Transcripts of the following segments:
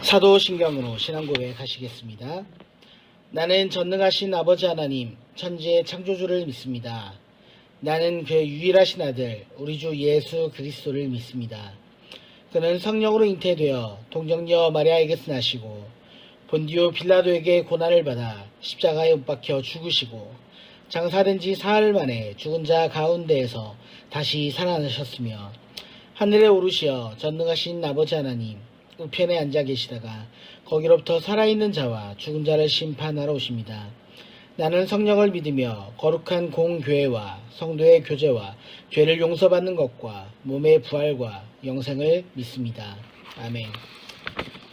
사도신경으로 신앙고백 하시겠습니다. 나는 전능하신 아버지 하나님, 천지의 창조주를 믿습니다. 나는 그의 유일하신 아들, 우리 주 예수 그리스도를 믿습니다. 그는 성령으로 잉태되어 동정녀 마리아에게서 나시고 본디오 빌라도에게 고난을 받아 십자가에 못 박혀 죽으시고 장사된 지 사흘 만에 죽은 자 가운데에서 다시 살아나셨으며 하늘에 오르시어 전능하신 아버지 하나님 우편에 앉아 계시다가 거기로부터 살아있는 자와 죽은 자를 심판하러 오십니다. 나는 성령을 믿으며 거룩한 공교회와 성도의 교제와 죄를 용서받는 것과 몸의 부활과 영생을 믿습니다. 아멘.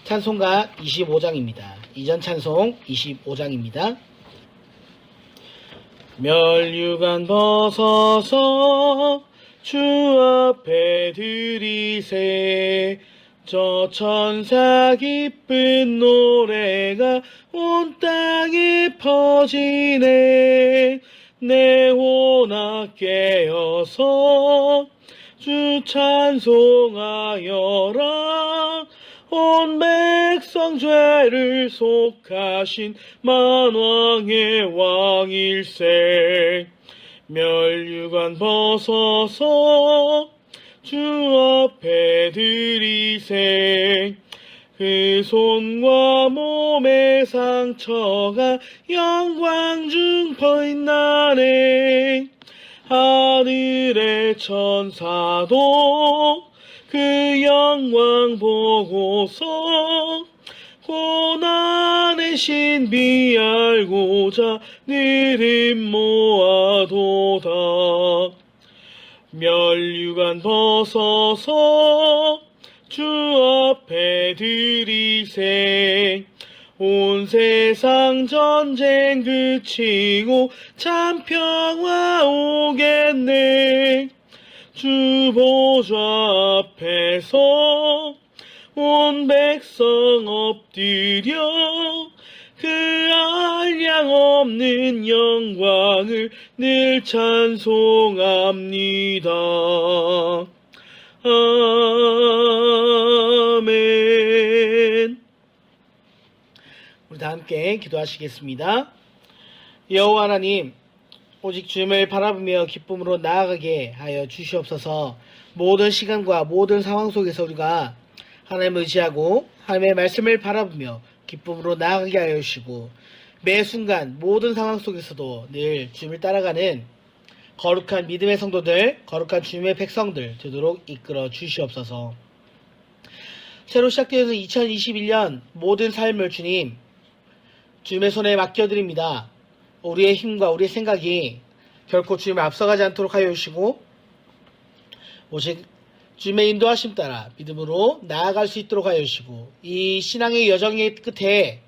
찬송가 25장입니다. 이전 찬송 25장입니다. 멸류관 벗어서 주 앞에 들이세 저 천사 기쁜 노래가 온 땅에 퍼지네. 내 혼악 깨어서 주 찬송하여라. 온 백성 죄를 속하신 만왕의 왕일세. 멸류관 벗어서 주 앞에 들이세 그 손과 몸의 상처가 영광 중 퍼있나네. 하늘의 천사도 그 영광 보고서 고난의 신비 알고자 늘 모아도다. 멸류관 벗어서 주 앞에 들이세 온 세상 전쟁 그치고 참 평화 오겠네. 주 보좌 앞에서 온 백성 엎드려 그 한량 없는 영광을 늘 찬송합니다. 아멘. 우리 다 함께 기도하시겠습니다. 여호와 하나님, 오직 주님을 바라보며 기쁨으로 나아가게 하여 주시옵소서. 모든 시간과 모든 상황 속에서 우리가 하나님을 의지하고 하나님의 말씀을 바라보며 기쁨으로 나아가게 하여 주시고 매 순간 모든 상황 속에서도 늘 주님을 따라가는 거룩한 믿음의 성도들, 거룩한 주님의 백성들 되도록 이끌어 주시옵소서. 새로 시작되어서 2021년 모든 삶을 주님의 손에 맡겨드립니다. 우리의 힘과 우리의 생각이 결코 주님을 앞서가지 않도록 하여 주시고 오직 주님의 인도하심 따라 믿음으로 나아갈 수 있도록 하여 주시고 이 신앙의 여정의 끝에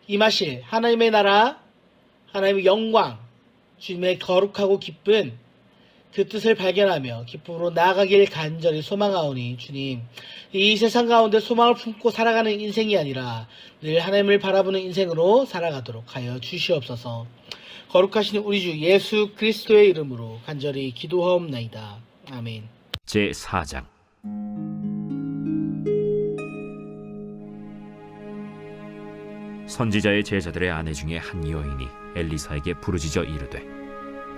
임하실 하나님의 나라, 하나님의 영광, 주님의 거룩하고 기쁜 그 뜻을 발견하며 기쁨으로 나아가길 간절히 소망하오니 주님, 이 세상 가운데 소망을 품고 살아가는 인생이 아니라 늘 하나님을 바라보는 인생으로 살아가도록 하여 주시옵소서. 거룩하신 우리 주 예수 그리스도의 이름으로 간절히 기도하옵나이다. 아멘. 제4장 선지자의 제자들의 아내 중에 한 여인이 엘리사에게 부르짖어 이르되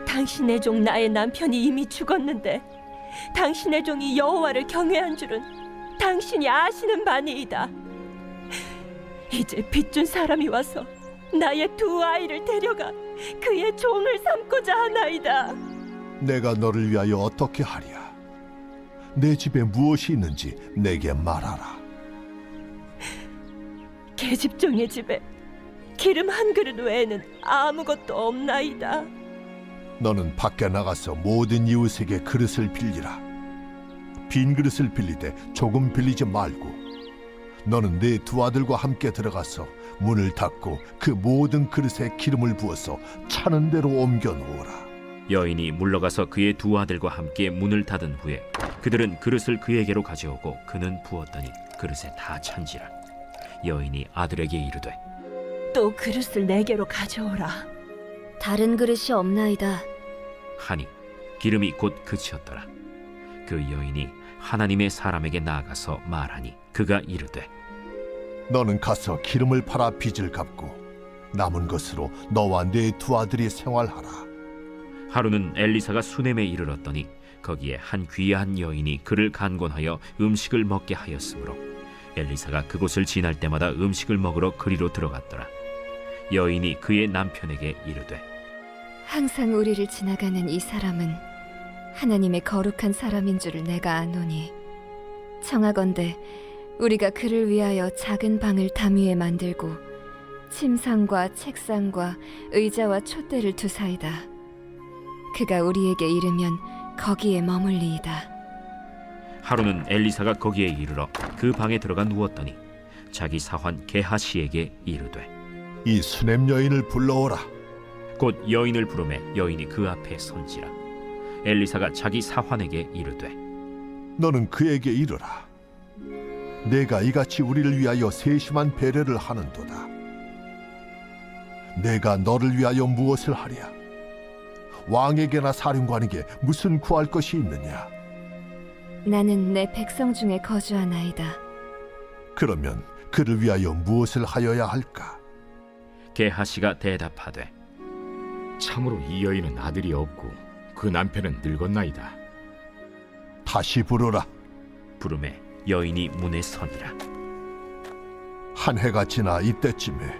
당신의 종 나의 남편이 이미 죽었는데 당신의 종이 여호와를 경외한 줄은 당신이 아시는 바니이다. 이제 빚준 사람이 와서 나의 두 아이를 데려가 그의 종을 삼고자 하나이다. 내가 너를 위하여 어떻게 하랴? 내 집에 무엇이 있는지 내게 말하라. 계집종의 집에 기름 한 그릇 외에는 아무것도 없나이다. 너는 밖에 나가서 모든 이웃에게 그릇을 빌리라. 빈 그릇을 빌리되 조금 빌리지 말고 너는 네 두 아들과 함께 들어가서 문을 닫고 그 모든 그릇에 기름을 부어서 차는 대로 옮겨 놓으라. 여인이 물러가서 그의 두 아들과 함께 문을 닫은 후에 그들은 그릇을 그에게로 가져오고 그는 부었더니 그릇에 다 찬지라. 여인이 아들에게 이르되 또 그릇을 내게로 가져오라. 다른 그릇이 없나이다. 하니 기름이 곧 그치었더라. 그 여인이 하나님의 사람에게 나아가서 말하니 그가 이르되 너는 가서 기름을 팔아 빚을 갚고 남은 것으로 너와 네 두 아들이 생활하라. 하루는 엘리사가 수넴에 이르렀더니 거기에 한 귀한 여인이 그를 간곤하여 음식을 먹게 하였으므로 엘리사가 그곳을 지날 때마다 음식을 먹으러 그리로 들어갔더라. 여인이 그의 남편에게 이르되 항상 우리를 지나가는 이 사람은 하나님의 거룩한 사람인 줄을 내가 아노니 청하건대 우리가 그를 위하여 작은 방을 담 위에 만들고 침상과 책상과 의자와 촛대를 두사이다. 그가 우리에게 이르면 거기에 머물리이다. 하루는 엘리사가 거기에 이르러 그 방에 들어가 누웠더니 자기 사환 게하시에게 이르되 이 수넴 여인을 불러오라. 곧 여인을 부르매 여인이 그 앞에 선지라. 엘리사가 자기 사환에게 이르되 너는 그에게 이르라. 내가 이같이 우리를 위하여 세심한 배려를 하는도다. 내가 너를 위하여 무엇을 하랴? 왕에게나 사령관에게 무슨 구할 것이 있느냐? 나는 내 백성 중에 거주하나이다. 그러면 그를 위하여 무엇을 하여야 할까? 게하시가 대답하되 참으로 이 여인은 아들이 없고 그 남편은 늙었나이다. 다시 부르라. 부르매 여인이 문에 서니라. 한 해가 지나 이때쯤에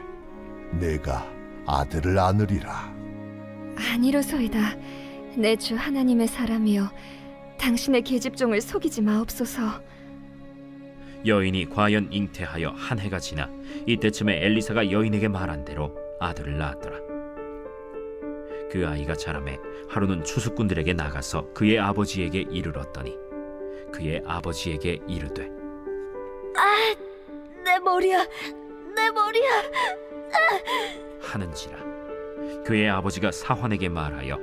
내가 아들을 안으리라. 아니로소이다. 내 주 하나님의 사람이여, 당신의 계집종을 속이지 마옵소서. 여인이 과연 잉태하여 한 해가 지나 이때쯤에 엘리사가 여인에게 말한 대로 아들을 낳았더라. 그 아이가 자라매 하루는 추수꾼들에게 나가서 그의 아버지에게 이르렀더니 그의 아버지에게 이르되 내 머리야, 내 머리야. 하는지라. 그의 아버지가 사환에게 말하여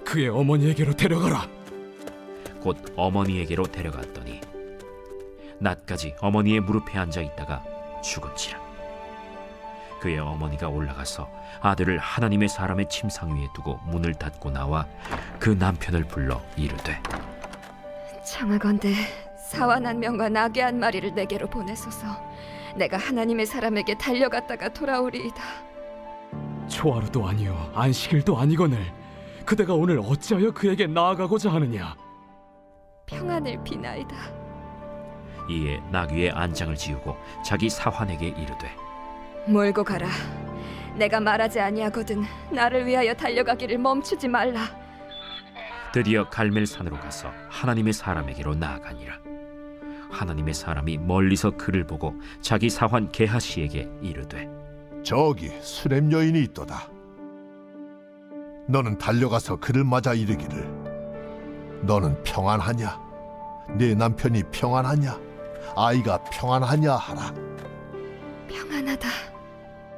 그의 어머니에게로 데려가라. 곧 어머니에게로 데려갔더니 낮까지 어머니의 무릎에 앉아 있다가 죽은지라. 그의 어머니가 올라가서 아들을 하나님의 사람의 침상 위에 두고 문을 닫고 나와 그 남편을 불러 이르되 청하건대 사완 한 명과 나귀 한 마리를 내게로 보내소서. 내가 하나님의 사람에게 달려갔다가 돌아오리이다. 초하루도 아니요 안식일도 아니거늘 그대가 오늘 어찌하여 그에게 나아가고자 하느냐? 평안을 비나이다. 이에 나귀의 안장을 지우고 자기 사환에게 이르되 몰고 가라. 내가 말하지 아니하거든 나를 위하여 달려가기를 멈추지 말라. 드디어 갈멜산으로 가서 하나님의 사람에게로 나아가니라. 하나님의 사람이 멀리서 그를 보고 자기 사환 게하시에게 이르되 저기 수렘 여인이 있도다. 너는 달려가서 그를 맞아 이르기를 너는 평안하냐? 네 남편이 평안하냐? 아이가 평안하냐 하라. 평안하다.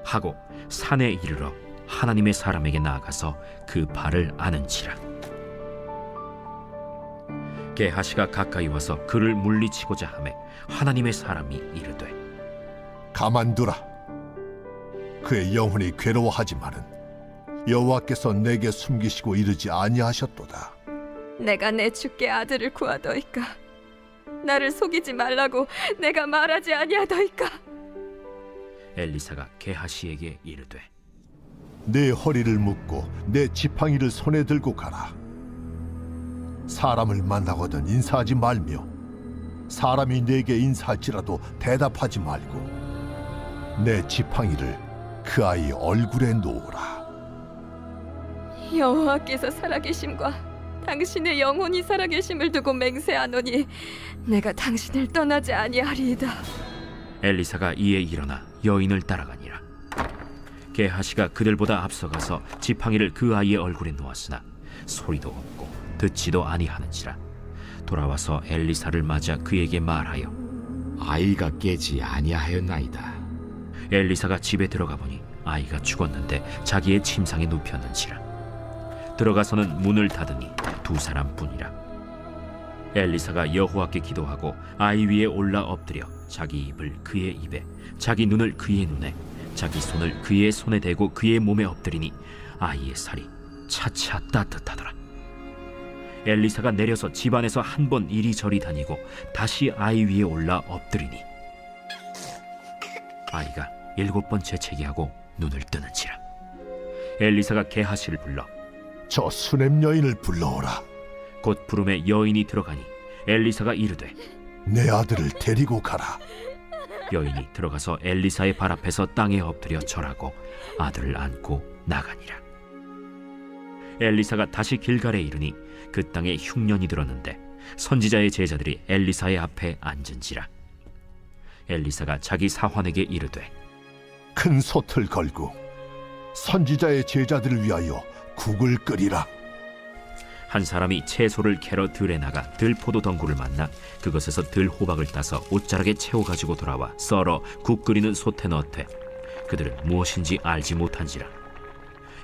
하고 산에 이르러 하나님의 사람에게 나아가서 그 발을 아는지라. 게하시가 가까이 와서 그를 물리치고자 하매 하나님의 사람이 이르되 가만두라. 그의 영혼이 괴로워하지만은 여호와께서 내게 숨기시고 이르지 아니하셨도다. 내가 내 주께 아들을 구하더이까. 나를 속이지 말라고 내가 말하지 아니하더이까. 엘리사가 게하시에게 이르되 내 허리를 묶고 내 지팡이를 손에 들고 가라. 사람을 만나거든 인사하지 말며 사람이 내게 인사할지라도 대답하지 말고 내 지팡이를 그 아이 얼굴에 놓으라. 여호와께서 살아계심과 당신의 영혼이 살아계심을 두고 맹세하노니 내가 당신을 떠나지 아니하리이다. 엘리사가 이에 일어나 여인을 따라가니라. 게하시가 그들보다 앞서가서 지팡이를 그 아이의 얼굴에 놓았으나 소리도 없고 듣지도 아니하는지라. 돌아와서 엘리사를 맞아 그에게 말하여 아이가 깨지 아니하였나이다. 엘리사가 집에 들어가 보니 아이가 죽었는데 자기의 침상에 눕혔는지라. 들어가서는 문을 닫으니 두 사람뿐이라. 엘리사가 여호와께 기도하고 아이 위에 올라 엎드려 자기 입을 그의 입에 자기 눈을 그의 눈에 자기 손을 그의 손에 대고 그의 몸에 엎드리니 아이의 살이 차차 따뜻하더라. 엘리사가 내려서 집안에서 한 번 이리저리 다니고 다시 아이 위에 올라 엎드리니 아이가 7번째 체기하고 눈을 뜨는지라. 엘리사가 게하시를 불러 저 수냄 여인을 불러오라. 곧 부름에 여인이 들어가니 엘리사가 이르되 내 아들을 데리고 가라. 여인이 들어가서 엘리사의 발 앞에서 땅에 엎드려 절하고 아들을 안고 나가니라. 엘리사가 다시 길갈에 이르니 그 땅에 흉년이 들었는데 선지자의 제자들이 엘리사의 앞에 앉은지라. 엘리사가 자기 사환에게 이르되 큰 솥을 걸고 선지자의 제자들을 위하여 국을 끓이라. 한 사람이 채소를 캐러 들에 나가 들포도 덩굴을 만나 그것에서 들호박을 따서 옷자락에 채워가지고 돌아와 썰어 국 끓이는 솥에 넣되 그들은 무엇인지 알지 못한지라.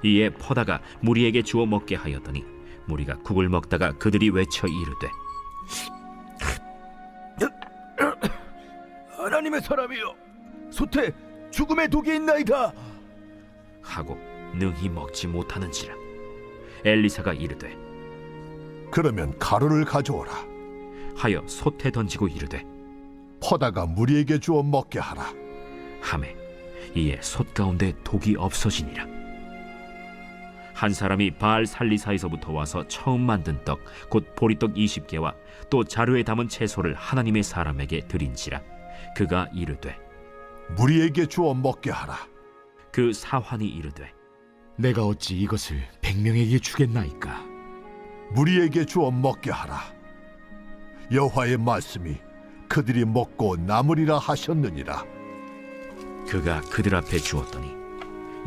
이에 퍼다가 무리에게 주어 먹게 하였더니 무리가 국을 먹다가 그들이 외쳐 이르되 하나님의 사람이여, 솥에 죽음의 독이 있나이다. 하고 능히 먹지 못하는지라. 엘리사가 이르되 그러면 가루를 가져오라. 하여 솥에 던지고 이르되 퍼다가 무리에게 주어 먹게 하라. 하매 이에 솥 가운데 독이 없어지니라. 한 사람이 바알 살리사에서부터 와서 처음 만든 떡 곧 보리떡 20개와 또 자루에 담은 채소를 하나님의 사람에게 드린지라. 그가 이르되 무리에게 주어 먹게 하라. 그 사환이 이르되 내가 어찌 이것을 100명에게 주겠나이까? 무리에게 주어 먹게 하라. 여호와의 말씀이 그들이 먹고 남으리라 하셨느니라. 그가 그들 앞에 주었더니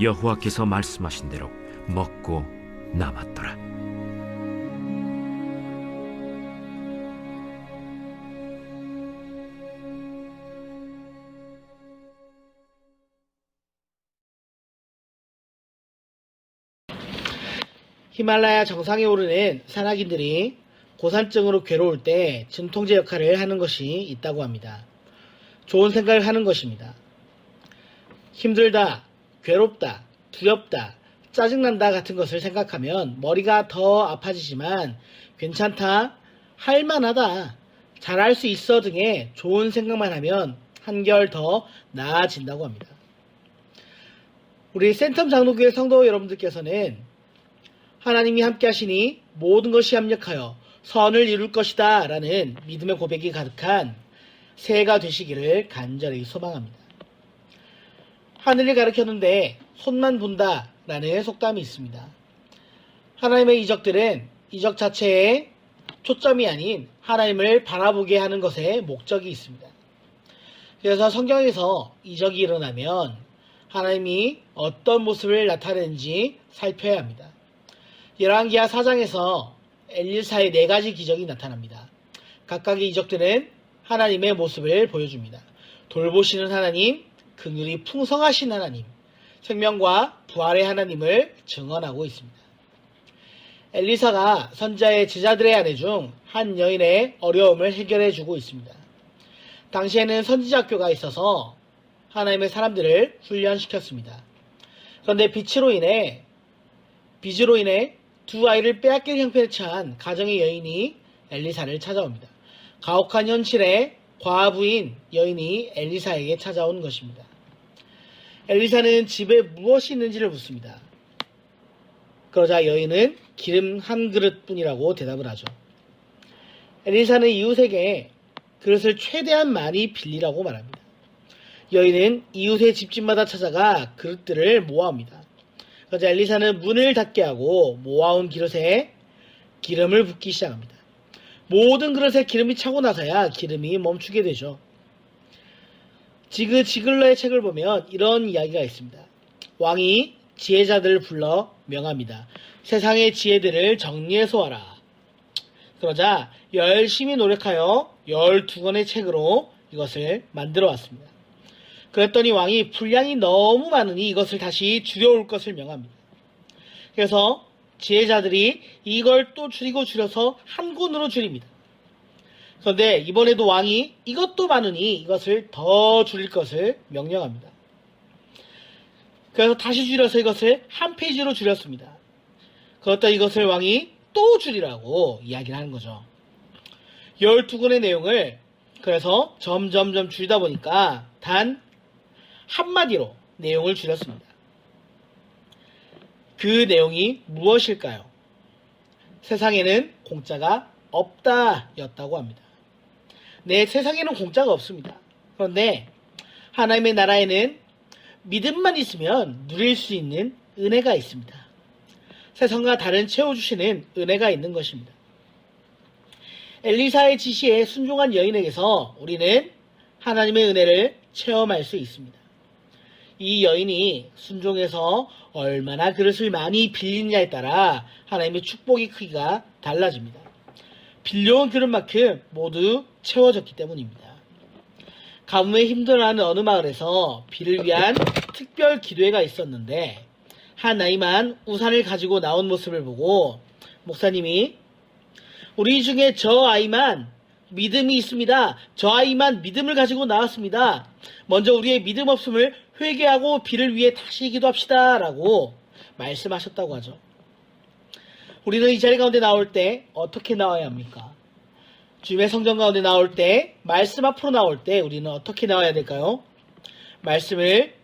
여호와께서 말씀하신 대로 먹고 남았더라. 히말라야 정상에 오르는 산악인들이 고산증으로 괴로울 때 진통제 역할을 하는 것이 있다고 합니다. 좋은 생각을 하는 것입니다. 힘들다, 괴롭다, 두렵다, 짜증난다 같은 것을 생각하면 머리가 더 아파지지만 괜찮다, 할만하다, 잘할 수 있어 등의 좋은 생각만 하면 한결 더 나아진다고 합니다. 우리 센텀 장로교회 성도 여러분들께서는 하나님이 함께 하시니 모든 것이 합력하여 선을 이룰 것이다 라는 믿음의 고백이 가득한 새해가 되시기를 간절히 소망합니다. 하늘을 가리켰는데 손만 본다 라는 속담이 있습니다. 하나님의 이적들은 이적 자체에 초점이 아닌 하나님을 바라보게 하는 것에 목적이 있습니다. 그래서 성경에서 이적이 일어나면 하나님이 어떤 모습을 나타내는지 살펴야 합니다. 열왕기하 4장에서 엘리사의 4가지 기적이 나타납니다. 각각의 이적들은 하나님의 모습을 보여줍니다. 돌보시는 하나님, 긍휼이 풍성하신 하나님, 생명과 부활의 하나님을 증언하고 있습니다. 엘리사가 선지자의 제자들의 아내 중 한 여인의 어려움을 해결해 주고 있습니다. 당시에는 선지자 학교가 있어서 하나님의 사람들을 훈련시켰습니다. 그런데 빚으로 인해 두 아이를 빼앗길 형편에 처한 가정의 여인이 엘리사를 찾아옵니다. 가혹한 현실에 과부인 여인이 엘리사에게 찾아온 것입니다. 엘리사는 집에 무엇이 있는지를 묻습니다. 그러자 여인은 기름 한 그릇뿐이라고 대답을 하죠. 엘리사는 이웃에게 그릇을 최대한 많이 빌리라고 말합니다. 여인은 이웃의 집집마다 찾아가 그릇들을 모아옵니다. 그러자 엘리사는 문을 닫게 하고 모아온 그릇에 기름을 붓기 시작합니다. 모든 그릇에 기름이 차고 나서야 기름이 멈추게 되죠. 지글러의 책을 보면 이런 이야기가 있습니다. 왕이 지혜자들을 불러 명합니다. 세상의 지혜들을 정리해서 와라. 그러자 열심히 노력하여 12권의 책으로 이것을 만들어 왔습니다. 그랬더니 왕이 분량이 너무 많으니 이것을 다시 줄여올 것을 명합니다. 그래서 지혜자들이 이걸 또 줄여서 한 권으로 줄입니다. 그런데 이번에도 왕이 이것도 많으니 이것을 더 줄일 것을 명령합니다. 그래서 다시 줄여서 이것을 한 페이지로 줄였습니다. 그렇다 이것을 왕이 또 줄이라고 이야기를 하는 거죠. 12권의 내용을 그래서 점점점 줄이다 보니까 단 한마디로 내용을 줄였습니다. 그 내용이 무엇일까요? 세상에는 공짜가 없다 였다고 합니다. 네, 세상에는 공짜가 없습니다. 그런데 하나님의 나라에는 믿음만 있으면 누릴 수 있는 은혜가 있습니다. 세상과 다른 채워주시는 은혜가 있는 것입니다. 엘리사의 지시에 순종한 여인에게서 우리는 하나님의 은혜를 체험할 수 있습니다. 이 여인이 순종해서 얼마나 그릇을 많이 빌리느냐에 따라 하나님의 축복의 크기가 달라집니다. 빌려온 그릇만큼 모두 채워졌기 때문입니다. 가뭄에 힘들어하는 어느 마을에서 비를 위한 특별 기도회가 있었는데 한 아이만 우산을 가지고 나온 모습을 보고 목사님이 우리 중에 저 아이만 믿음이 있습니다. 저 아이만 믿음을 가지고 나왔습니다. 먼저 우리의 믿음 없음을 회개하고 비를 위해 다시 기도합시다 라고 말씀하셨다고 하죠. 우리는 이 자리 가운데 나올 때 어떻게 나와야 합니까? 주님의 성전 가운데 나올 때, 말씀 앞으로 나올 때 우리는 어떻게 나와야 될까요? 말씀을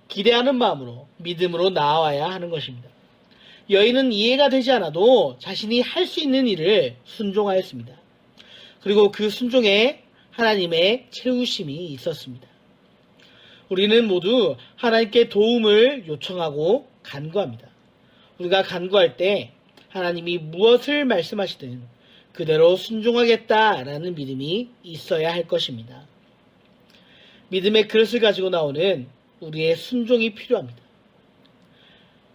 기대하는 마음으로, 믿음으로 나와야 하는 것입니다. 여인은 이해가 되지 않아도 자신이 할 수 있는 일을 순종하였습니다. 그리고 그 순종에 하나님의 채우심이 있었습니다. 우리는 모두 하나님께 도움을 요청하고 간구합니다. 우리가 간구할 때 하나님이 무엇을 말씀하시든 그대로 순종하겠다라는 믿음이 있어야 할 것입니다. 믿음의 그릇을 가지고 나오는 우리의 순종이 필요합니다.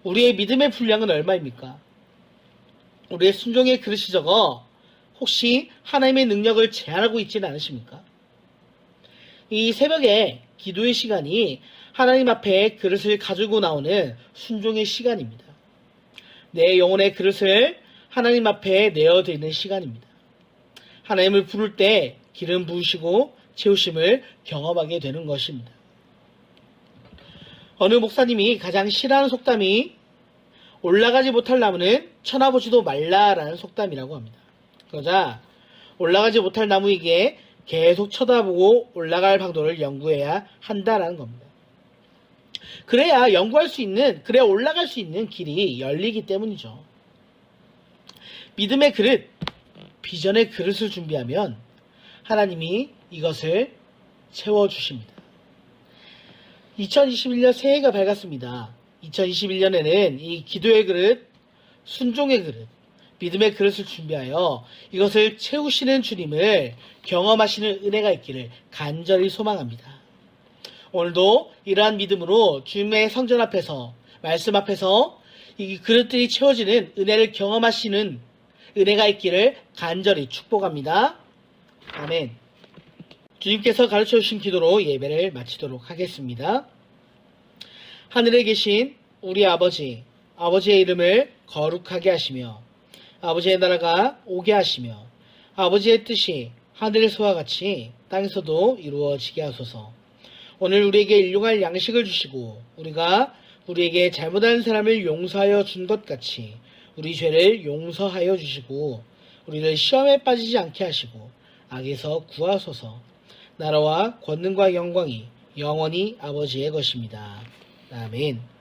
우리의 믿음의 분량은 얼마입니까? 우리의 순종의 그릇이 적어 혹시 하나님의 능력을 제한하고 있지는 않으십니까? 이 새벽에 기도의 시간이 하나님 앞에 그릇을 가지고 나오는 순종의 시간입니다. 내 영혼의 그릇을 하나님 앞에 내어드리는 시간입니다. 하나님을 부를 때 기름 부으시고 채우심을 경험하게 되는 것입니다. 어느 목사님이 가장 싫어하는 속담이 올라가지 못할 나무는 쳐다보지도 말라라는 속담이라고 합니다. 그러자 올라가지 못할 나무에게 계속 쳐다보고 올라갈 방도를 연구해야 한다라는 겁니다. 그래야 그래야 올라갈 수 있는 길이 열리기 때문이죠. 믿음의 그릇, 비전의 그릇을 준비하면 하나님이 이것을 채워주십니다. 2021년 새해가 밝았습니다. 2021년에는 이 기도의 그릇, 순종의 그릇, 믿음의 그릇을 준비하여 이것을 채우시는 주님을 경험하시는 은혜가 있기를 간절히 소망합니다. 오늘도 이러한 믿음으로 주님의 성전 앞에서, 말씀 앞에서 이 그릇들이 채워지는 은혜를 경험하시는 은혜가 있기를 간절히 축복합니다. 아멘. 주님께서 가르쳐 주신 기도로 예배를 마치도록 하겠습니다. 하늘에 계신 우리 아버지, 아버지의 이름을 거룩하게 하시며 아버지의 나라가 오게 하시며 아버지의 뜻이 하늘에서와 같이 땅에서도 이루어지게 하소서. 오늘 우리에게 일용할 양식을 주시고 우리가 우리에게 잘못한 사람을 용서하여 준 것 같이 우리 죄를 용서하여 주시고 우리를 시험에 빠지지 않게 하시고 악에서 구하소서. 나라와 권능과 영광이 영원히 아버지의 것입니다. 아멘.